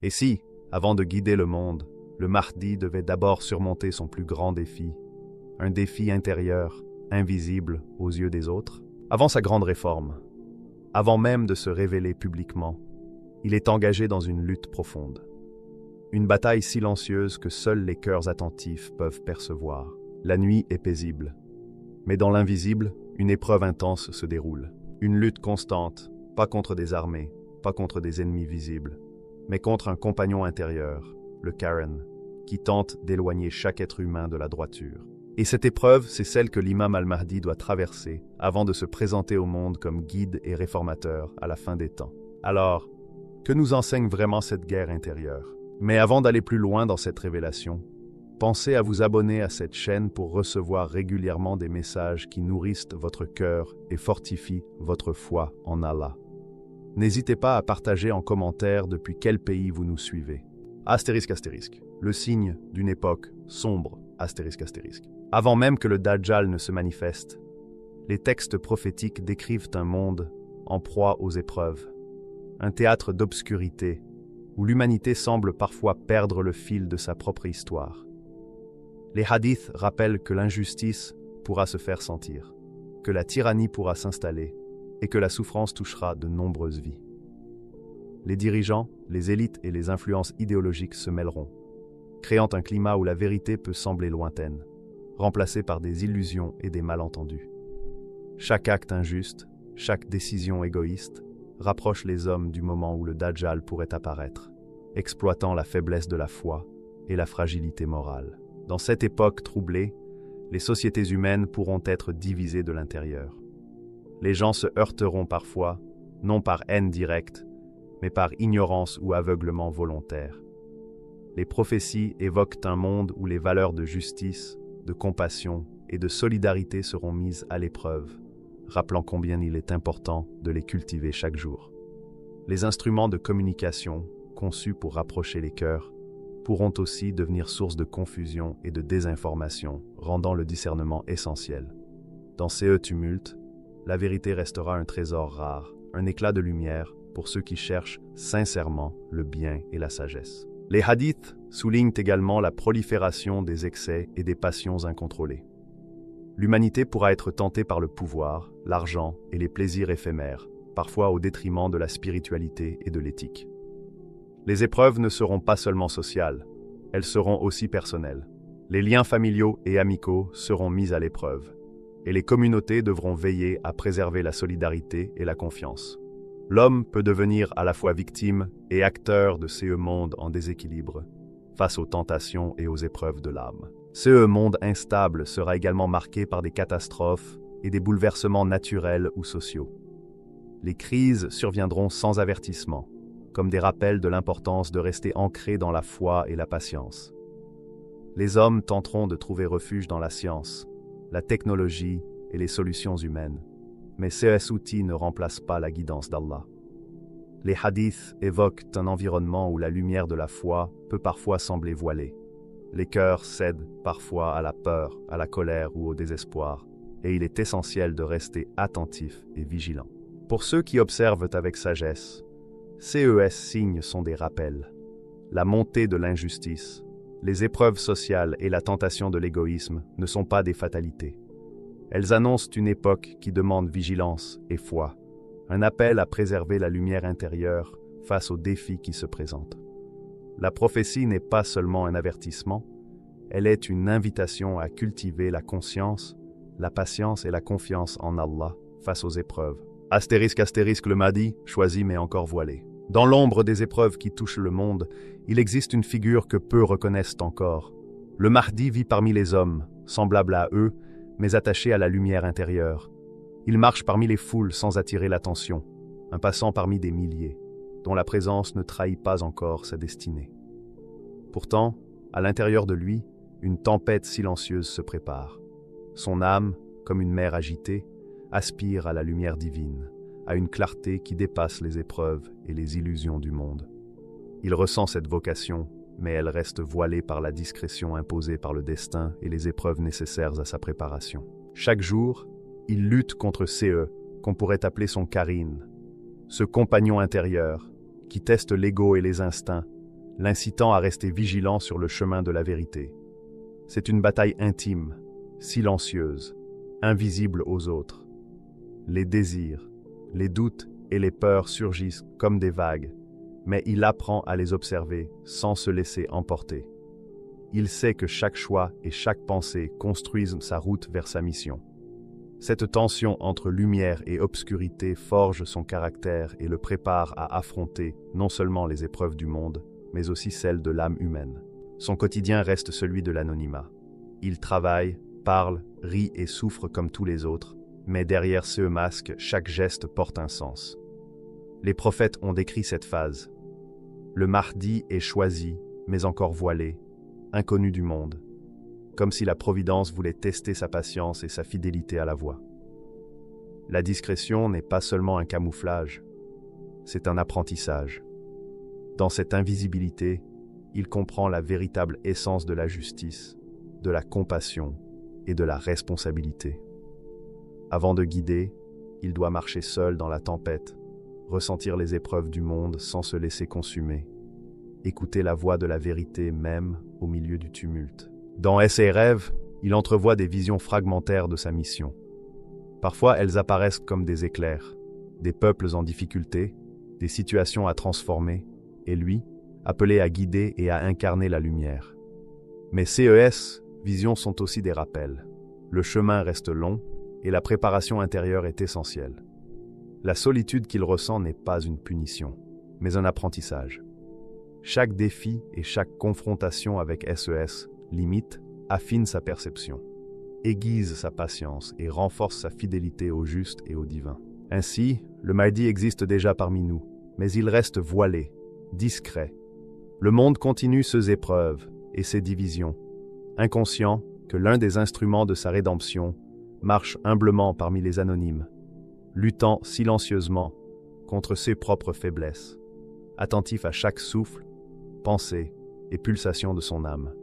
Et si, avant de guider le monde, le Mahdi devait d'abord surmonter son plus grand défi, un défi intérieur, invisible aux yeux des autres? Avant sa grande réforme, avant même de se révéler publiquement, il est engagé dans une lutte profonde. Une bataille silencieuse que seuls les cœurs attentifs peuvent percevoir. La nuit est paisible, mais dans l'invisible, une épreuve intense se déroule. Une lutte constante, pas contre des armées, pas contre des ennemis visibles, mais contre un compagnon intérieur, le Karen, qui tente d'éloigner chaque être humain de la droiture. Et cette épreuve, c'est celle que l'imam al-Mahdi doit traverser avant de se présenter au monde comme guide et réformateur à la fin des temps. Alors, que nous enseigne vraiment cette guerre intérieure? Mais avant d'aller plus loin dans cette révélation, pensez à vous abonner à cette chaîne pour recevoir régulièrement des messages qui nourrissent votre cœur et fortifient votre foi en Allah. N'hésitez pas à partager en commentaire depuis quel pays vous nous suivez. Astérisque, astérisque. Le signe d'une époque sombre, astérisque, astérisque. Avant même que le Dajjal ne se manifeste, les textes prophétiques décrivent un monde en proie aux épreuves, un théâtre d'obscurité où l'humanité semble parfois perdre le fil de sa propre histoire. Les hadiths rappellent que l'injustice pourra se faire sentir, que la tyrannie pourra s'installer et que la souffrance touchera de nombreuses vies. Les dirigeants, les élites et les influences idéologiques se mêleront, créant un climat où la vérité peut sembler lointaine, remplacée par des illusions et des malentendus. Chaque acte injuste, chaque décision égoïste, rapproche les hommes du moment où le Dajjal pourrait apparaître, exploitant la faiblesse de la foi et la fragilité morale. Dans cette époque troublée, les sociétés humaines pourront être divisées de l'intérieur. Les gens se heurteront parfois, non par haine directe, mais par ignorance ou aveuglement volontaire. Les prophéties évoquent un monde où les valeurs de justice, de compassion et de solidarité seront mises à l'épreuve, rappelant combien il est important de les cultiver chaque jour. Les instruments de communication, conçus pour rapprocher les cœurs, pourront aussi devenir source de confusion et de désinformation, rendant le discernement essentiel. Dans ces tumultes, la vérité restera un trésor rare, un éclat de lumière pour ceux qui cherchent sincèrement le bien et la sagesse. Les hadiths soulignent également la prolifération des excès et des passions incontrôlées. L'humanité pourra être tentée par le pouvoir, l'argent et les plaisirs éphémères, parfois au détriment de la spiritualité et de l'éthique. Les épreuves ne seront pas seulement sociales, elles seront aussi personnelles. Les liens familiaux et amicaux seront mis à l'épreuve, et les communautés devront veiller à préserver la solidarité et la confiance. L'homme peut devenir à la fois victime et acteur de ces mondes en déséquilibre, face aux tentations et aux épreuves de l'âme. Ce monde instable sera également marqué par des catastrophes et des bouleversements naturels ou sociaux. Les crises surviendront sans avertissement, comme des rappels de l'importance de rester ancrés dans la foi et la patience. Les hommes tenteront de trouver refuge dans la science, la technologie et les solutions humaines, mais ces outils ne remplacent pas la guidance d'Allah. Les hadiths évoquent un environnement où la lumière de la foi peut parfois sembler voilée. Les cœurs cèdent parfois à la peur, à la colère ou au désespoir, et il est essentiel de rester attentif et vigilant. Pour ceux qui observent avec sagesse, ces signes sont des rappels. La montée de l'injustice, les épreuves sociales et la tentation de l'égoïsme ne sont pas des fatalités. Elles annoncent une époque qui demande vigilance et foi, un appel à préserver la lumière intérieure face aux défis qui se présentent. La prophétie n'est pas seulement un avertissement, elle est une invitation à cultiver la conscience, la patience et la confiance en Allah face aux épreuves. Astérisque, astérisque, le Mahdi, choisi mais encore voilé. Dans l'ombre des épreuves qui touchent le monde, il existe une figure que peu reconnaissent encore. Le Mahdi vit parmi les hommes, semblable à eux, mais attaché à la lumière intérieure. Il marche parmi les foules sans attirer l'attention, un passant parmi des milliers, dont la présence ne trahit pas encore sa destinée. Pourtant, à l'intérieur de lui, une tempête silencieuse se prépare. Son âme, comme une mer agitée, aspire à la lumière divine, à une clarté qui dépasse les épreuves et les illusions du monde. Il ressent cette vocation, mais elle reste voilée par la discrétion imposée par le destin et les épreuves nécessaires à sa préparation. Chaque jour, il lutte contre qu'on pourrait appeler son Karine, ce compagnon intérieur qui teste l'ego et les instincts, l'incitant à rester vigilant sur le chemin de la vérité. C'est une bataille intime, silencieuse, invisible aux autres. Les désirs, les doutes et les peurs surgissent comme des vagues, mais il apprend à les observer sans se laisser emporter. Il sait que chaque choix et chaque pensée construisent sa route vers sa mission. Cette tension entre lumière et obscurité forge son caractère et le prépare à affronter non seulement les épreuves du monde, mais aussi celles de l'âme humaine. Son quotidien reste celui de l'anonymat. Il travaille, parle, rit et souffre comme tous les autres, mais derrière ce masque, chaque geste porte un sens. Les prophètes ont décrit cette phase. Le Mahdi est choisi, mais encore voilé, inconnu du monde, comme si la Providence voulait tester sa patience et sa fidélité à la voix. La discrétion n'est pas seulement un camouflage, c'est un apprentissage. Dans cette invisibilité, il comprend la véritable essence de la justice, de la compassion et de la responsabilité. Avant de guider, il doit marcher seul dans la tempête, ressentir les épreuves du monde sans se laisser consumer, écouter la voix de la vérité même au milieu du tumulte. Dans ses rêves, il entrevoit des visions fragmentaires de sa mission. Parfois, elles apparaissent comme des éclairs, des peuples en difficulté, des situations à transformer, et lui, appelé à guider et à incarner la lumière. Mais ces visions sont aussi des rappels. Le chemin reste long, et la préparation intérieure est essentielle. La solitude qu'il ressent n'est pas une punition, mais un apprentissage. Chaque défi et chaque confrontation avec SES limite, affine sa perception, aiguise sa patience et renforce sa fidélité au juste et au divin. Ainsi, le Mahdi existe déjà parmi nous, mais il reste voilé, discret. Le monde continue ses épreuves et ses divisions, inconscient que l'un des instruments de sa rédemption marche humblement parmi les anonymes, luttant silencieusement contre ses propres faiblesses, attentif à chaque souffle, pensée et pulsation de son âme.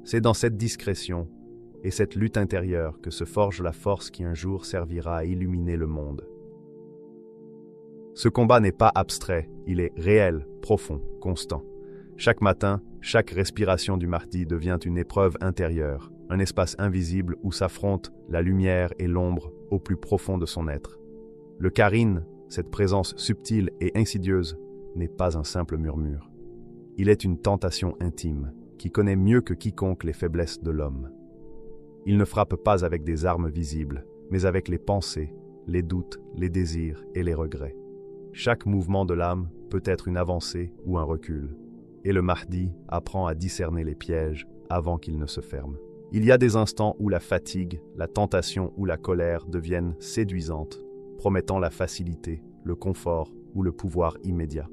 C'est dans cette discrétion et cette lutte intérieure que se forge la force qui un jour servira à illuminer le monde. Ce combat n'est pas abstrait, il est réel, profond, constant. Chaque matin, chaque respiration du Mahdi devient une épreuve intérieure, un espace invisible où s'affrontent la lumière et l'ombre au plus profond de son être. Le Karin, cette présence subtile et insidieuse, n'est pas un simple murmure. Il est une tentation intime, qui connaît mieux que quiconque les faiblesses de l'homme. Il ne frappe pas avec des armes visibles, mais avec les pensées, les doutes, les désirs et les regrets. Chaque mouvement de l'âme peut être une avancée ou un recul, et le Mahdi apprend à discerner les pièges avant qu'ils ne se ferment. Il y a des instants où la fatigue, la tentation ou la colère deviennent séduisantes, promettant la facilité, le confort ou le pouvoir immédiat.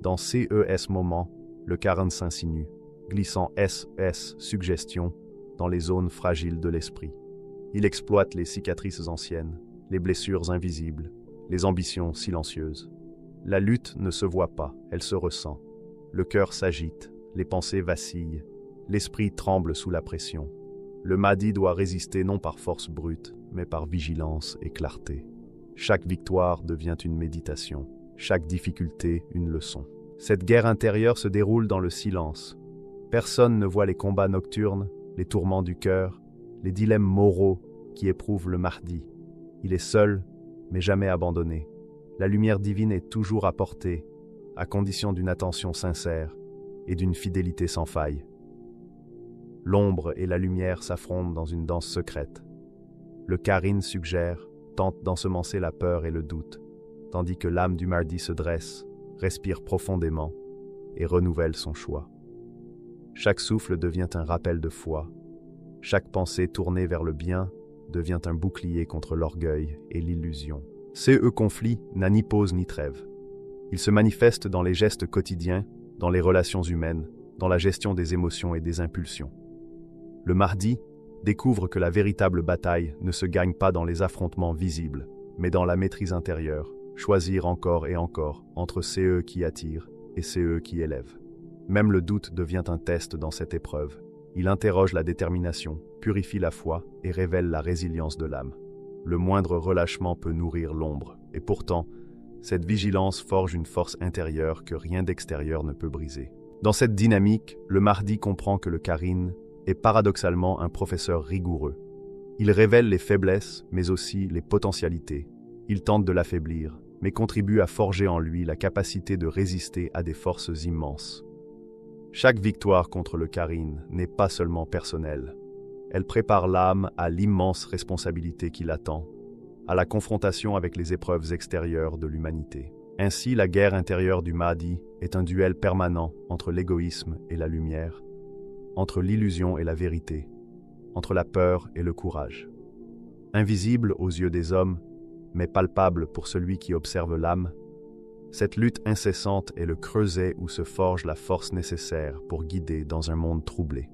Dans ces moments, le Karin s'insinue, glissant suggestion dans les zones fragiles de l'esprit. Il exploite les cicatrices anciennes, les blessures invisibles, les ambitions silencieuses. La lutte ne se voit pas, elle se ressent. Le cœur s'agite, les pensées vacillent, l'esprit tremble sous la pression. Le Mahdi doit résister non par force brute, mais par vigilance et clarté. Chaque victoire devient une méditation, chaque difficulté une leçon. Cette guerre intérieure se déroule dans le silence. Personne ne voit les combats nocturnes, les tourments du cœur, les dilemmes moraux qui éprouvent le Mahdi. Il est seul, mais jamais abandonné. La lumière divine est toujours à portée, à condition d'une attention sincère et d'une fidélité sans faille. L'ombre et la lumière s'affrontent dans une danse secrète. Le Karin suggère, tente d'ensemencer la peur et le doute, tandis que l'âme du Mahdi se dresse, respire profondément et renouvelle son choix. Chaque souffle devient un rappel de foi. Chaque pensée tournée vers le bien devient un bouclier contre l'orgueil et l'illusion. Ces conflits n'a ni pause ni trêve. Ils se manifestent dans les gestes quotidiens, dans les relations humaines, dans la gestion des émotions et des impulsions. Le Mahdi découvre que la véritable bataille ne se gagne pas dans les affrontements visibles, mais dans la maîtrise intérieure, choisir encore et encore entre ceux qui attirent et ceux qui élèvent. Même le doute devient un test dans cette épreuve. Il interroge la détermination, purifie la foi et révèle la résilience de l'âme. Le moindre relâchement peut nourrir l'ombre, et pourtant, cette vigilance forge une force intérieure que rien d'extérieur ne peut briser. Dans cette dynamique, le Mahdi comprend que le Qarîn est paradoxalement un professeur rigoureux. Il révèle les faiblesses, mais aussi les potentialités. Il tente de l'affaiblir, mais contribue à forger en lui la capacité de résister à des forces immenses. Chaque victoire contre le Qarîn n'est pas seulement personnelle. Elle prépare l'âme à l'immense responsabilité qui l'attend, à la confrontation avec les épreuves extérieures de l'humanité. Ainsi, la guerre intérieure du Mahdi est un duel permanent entre l'égoïsme et la lumière, entre l'illusion et la vérité, entre la peur et le courage. Invisible aux yeux des hommes, mais palpable pour celui qui observe l'âme, cette lutte incessante est le creuset où se forge la force nécessaire pour guider dans un monde troublé.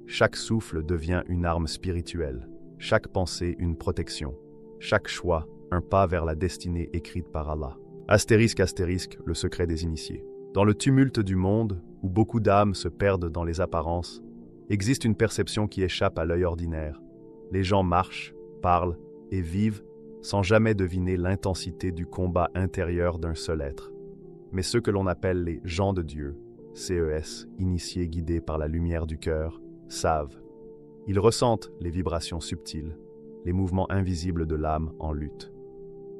Chaque souffle devient une arme spirituelle, chaque pensée une protection, chaque choix un pas vers la destinée écrite par Allah. Astérisque, astérisque, le secret des initiés. Dans le tumulte du monde, où beaucoup d'âmes se perdent dans les apparences, existe une perception qui échappe à l'œil ordinaire. Les gens marchent, parlent et vivent sans jamais deviner l'intensité du combat intérieur d'un seul être. Mais ceux que l'on appelle les gens de Dieu, CES, initiés guidés par la lumière du cœur, savent. Ils ressentent les vibrations subtiles, les mouvements invisibles de l'âme en lutte.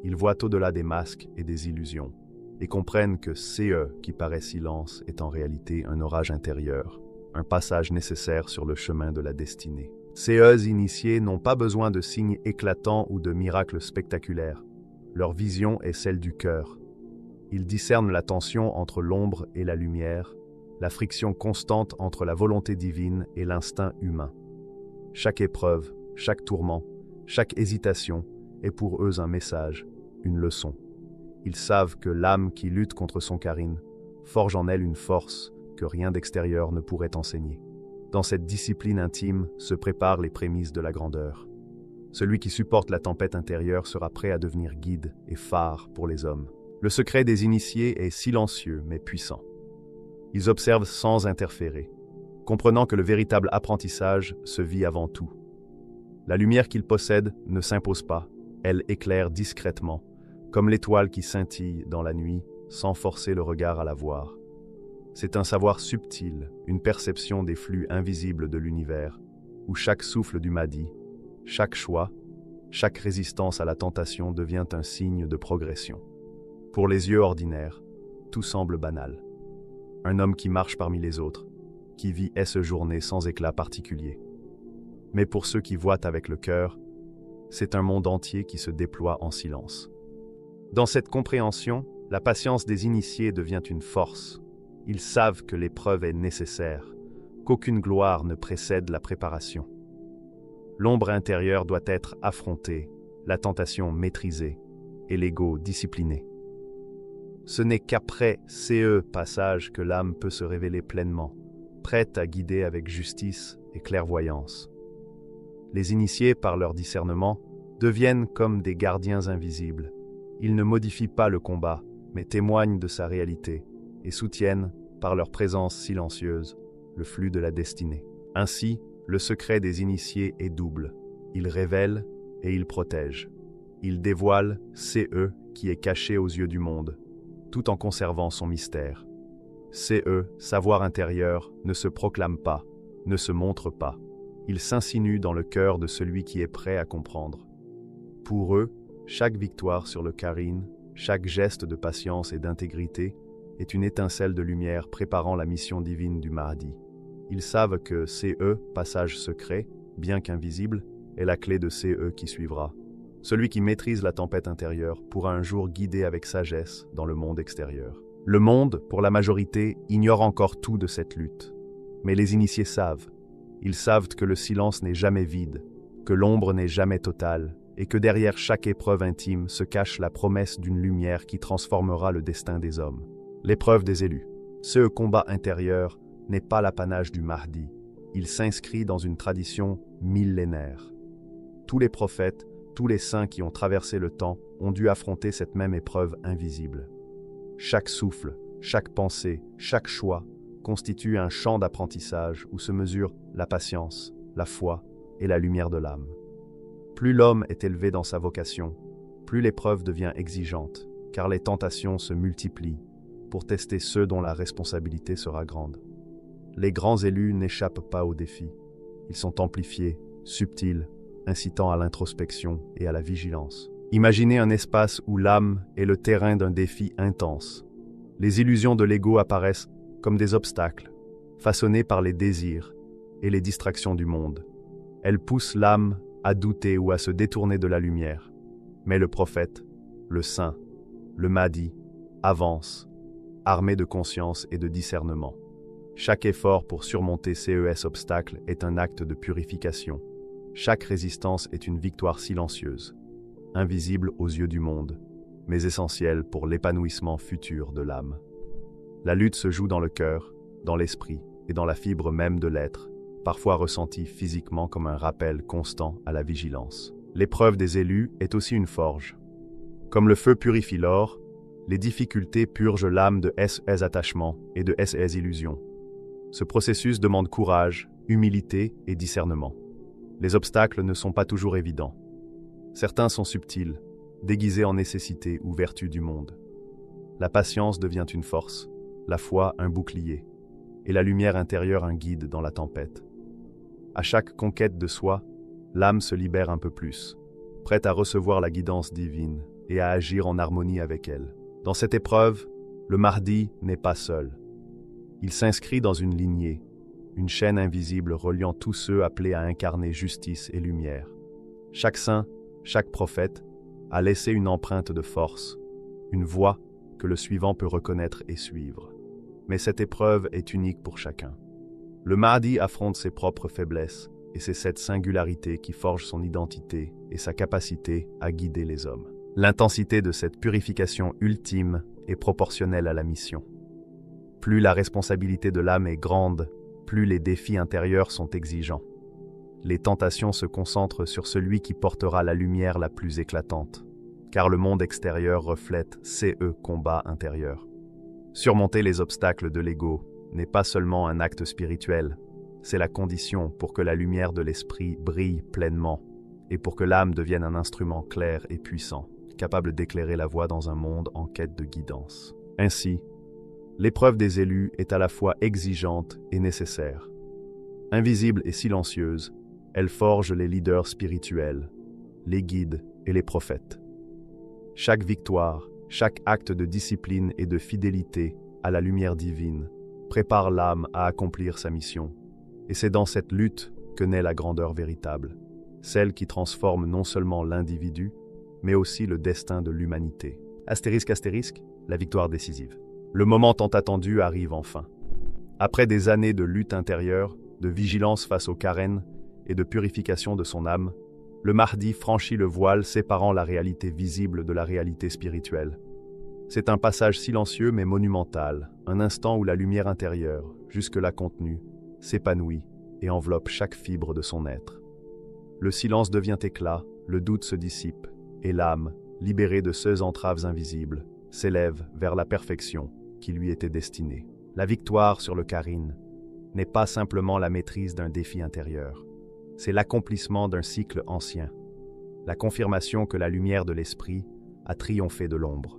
Ils voient au-delà des masques et des illusions, et comprennent que CE qui paraît silence est en réalité un orage intérieur, un passage nécessaire sur le chemin de la destinée. Ces initiés n'ont pas besoin de signes éclatants ou de miracles spectaculaires. Leur vision est celle du cœur. Ils discernent la tension entre l'ombre et la lumière, la friction constante entre la volonté divine et l'instinct humain. Chaque épreuve, chaque tourment, chaque hésitation est pour eux un message, une leçon. Ils savent que l'âme qui lutte contre son Qarîn forge en elle une force que rien d'extérieur ne pourrait enseigner. Dans cette discipline intime se préparent les prémices de la grandeur. Celui qui supporte la tempête intérieure sera prêt à devenir guide et phare pour les hommes. Le secret des initiés est silencieux mais puissant. Ils observent sans interférer, comprenant que le véritable apprentissage se vit avant tout. La lumière qu'ils possèdent ne s'impose pas, elle éclaire discrètement, comme l'étoile qui scintille dans la nuit sans forcer le regard à la voir. C'est un savoir subtil, une perception des flux invisibles de l'univers, où chaque souffle du Mahdi, chaque choix, chaque résistance à la tentation devient un signe de progression. Pour les yeux ordinaires, tout semble banal. Un homme qui marche parmi les autres, qui vit ce journée sans éclat particulier. Mais pour ceux qui voient avec le cœur, c'est un monde entier qui se déploie en silence. Dans cette compréhension, la patience des initiés devient une force. Ils savent que l'épreuve est nécessaire, qu'aucune gloire ne précède la préparation. L'ombre intérieure doit être affrontée, la tentation maîtrisée et l'ego discipliné. Ce n'est qu'après ces passages que l'âme peut se révéler pleinement, prête à guider avec justice et clairvoyance. Les initiés, par leur discernement, deviennent comme des gardiens invisibles. Ils ne modifient pas le combat, mais témoignent de sa réalité et soutiennent, par leur présence silencieuse, le flux de la destinée. Ainsi, le secret des initiés est double. Il révèle et il protège. Il dévoile CE qui est caché aux yeux du monde, tout en conservant son mystère. CE, savoir intérieur, ne se proclame pas, ne se montre pas. Il s'insinue dans le cœur de celui qui est prêt à comprendre. Pour eux, chaque victoire sur le Qarîn, chaque geste de patience et d'intégrité est une étincelle de lumière préparant la mission divine du Mahdi. Ils savent que CE, passage secret, bien qu'invisible, est la clé de CE qui suivra. Celui qui maîtrise la tempête intérieure pourra un jour guider avec sagesse dans le monde extérieur. Le monde, pour la majorité, ignore encore tout de cette lutte. Mais les initiés savent. Ils savent que le silence n'est jamais vide, que l'ombre n'est jamais totale, et que derrière chaque épreuve intime se cache la promesse d'une lumière qui transformera le destin des hommes. L'épreuve des élus. Ce combat intérieur n'est pas l'apanage du Mahdi. Il s'inscrit dans une tradition millénaire. Tous les prophètes, tous les saints qui ont traversé le temps ont dû affronter cette même épreuve invisible. Chaque souffle, chaque pensée, chaque choix constitue un champ d'apprentissage où se mesurent la patience, la foi et la lumière de l'âme. Plus l'homme est élevé dans sa vocation, plus l'épreuve devient exigeante, car les tentations se multiplient, pour tester ceux dont la responsabilité sera grande. Les grands élus n'échappent pas aux défis. Ils sont amplifiés, subtils, incitant à l'introspection et à la vigilance. Imaginez un espace où l'âme est le terrain d'un défi intense. Les illusions de l'ego apparaissent comme des obstacles, façonnés par les désirs et les distractions du monde. Elles poussent l'âme à douter ou à se détourner de la lumière. Mais le prophète, le saint, le Mahdi, avance, armé de conscience et de discernement. Chaque effort pour surmonter ces obstacles est un acte de purification. Chaque résistance est une victoire silencieuse, invisible aux yeux du monde, mais essentielle pour l'épanouissement futur de l'âme. La lutte se joue dans le cœur, dans l'esprit et dans la fibre même de l'être, parfois ressentie physiquement comme un rappel constant à la vigilance. L'épreuve des élus est aussi une forge. Comme le feu purifie l'or, les difficultés purgent l'âme de ses attachements et de ses illusions. Ce processus demande courage, humilité et discernement. Les obstacles ne sont pas toujours évidents. Certains sont subtils, déguisés en nécessité ou vertu du monde. La patience devient une force, la foi un bouclier, et la lumière intérieure un guide dans la tempête. À chaque conquête de soi, l'âme se libère un peu plus, prête à recevoir la guidance divine et à agir en harmonie avec elle. Dans cette épreuve, le Mahdi n'est pas seul. Il s'inscrit dans une lignée, une chaîne invisible reliant tous ceux appelés à incarner justice et lumière. Chaque saint, chaque prophète, a laissé une empreinte de force, une voie que le suivant peut reconnaître et suivre. Mais cette épreuve est unique pour chacun. Le Mahdi affronte ses propres faiblesses, et c'est cette singularité qui forge son identité et sa capacité à guider les hommes. L'intensité de cette purification ultime est proportionnelle à la mission. Plus la responsabilité de l'âme est grande, plus les défis intérieurs sont exigeants. Les tentations se concentrent sur celui qui portera la lumière la plus éclatante, car le monde extérieur reflète ces combats intérieurs. Surmonter les obstacles de l'ego n'est pas seulement un acte spirituel, c'est la condition pour que la lumière de l'esprit brille pleinement et pour que l'âme devienne un instrument clair et puissant, capable d'éclairer la voie dans un monde en quête de guidance. Ainsi, l'épreuve des élus est à la fois exigeante et nécessaire. Invisible et silencieuse, elle forge les leaders spirituels, les guides et les prophètes. Chaque victoire, chaque acte de discipline et de fidélité à la lumière divine prépare l'âme à accomplir sa mission. Et c'est dans cette lutte que naît la grandeur véritable, celle qui transforme non seulement l'individu, mais aussi le destin de l'humanité. Astérisque, astérisque, la victoire décisive. Le moment tant attendu arrive enfin. Après des années de lutte intérieure, de vigilance face au Karen et de purification de son âme, le Mahdi franchit le voile séparant la réalité visible de la réalité spirituelle. C'est un passage silencieux mais monumental, un instant où la lumière intérieure, jusque-là contenue, s'épanouit et enveloppe chaque fibre de son être. Le silence devient éclat, le doute se dissipe, et l'âme, libérée de ces entraves invisibles, s'élève vers la perfection qui lui était destinée. La victoire sur le Karen n'est pas simplement la maîtrise d'un défi intérieur, c'est l'accomplissement d'un cycle ancien, la confirmation que la lumière de l'esprit a triomphé de l'ombre.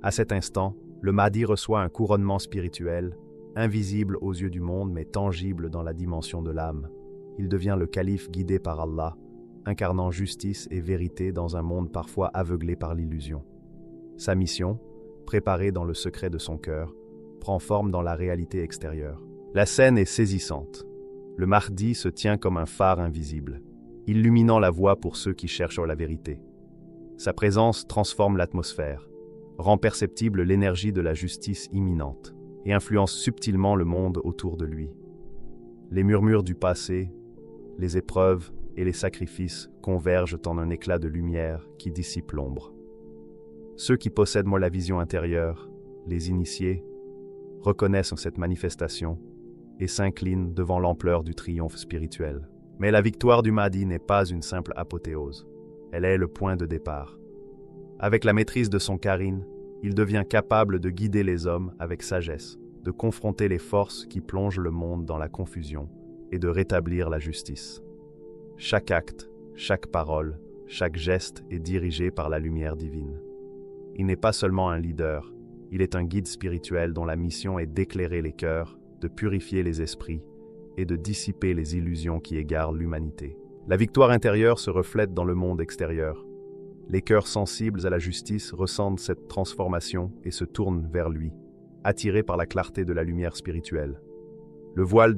À cet instant, le Mahdi reçoit un couronnement spirituel, invisible aux yeux du monde mais tangible dans la dimension de l'âme. Il devient le calife guidé par Allah, incarnant justice et vérité dans un monde parfois aveuglé par l'illusion. Sa mission, préparée dans le secret de son cœur, prend forme dans la réalité extérieure. La scène est saisissante. Le Mahdi se tient comme un phare invisible, illuminant la voie pour ceux qui cherchent la vérité. Sa présence transforme l'atmosphère, rend perceptible l'énergie de la justice imminente et influence subtilement le monde autour de lui. Les murmures du passé, les épreuves et les sacrifices convergent en un éclat de lumière qui dissipe l'ombre. Ceux qui possèdent la vision intérieure, les initiés, reconnaissent cette manifestation et s'inclinent devant l'ampleur du triomphe spirituel. Mais la victoire du Mahdi n'est pas une simple apothéose, elle est le point de départ. Avec la maîtrise de son Karen, il devient capable de guider les hommes avec sagesse, de confronter les forces qui plongent le monde dans la confusion et de rétablir la justice. Chaque acte, chaque parole, chaque geste est dirigé par la lumière divine. Il n'est pas seulement un leader, Il est un guide spirituel dont la mission est d'éclairer les cœurs, de purifier les esprits et de dissiper les illusions qui égarent l'humanité. La victoire intérieure se reflète dans le monde extérieur. Les cœurs sensibles à la justice ressentent cette transformation et se tournent vers lui, attirés par la clarté de la lumière spirituelle. Le voile de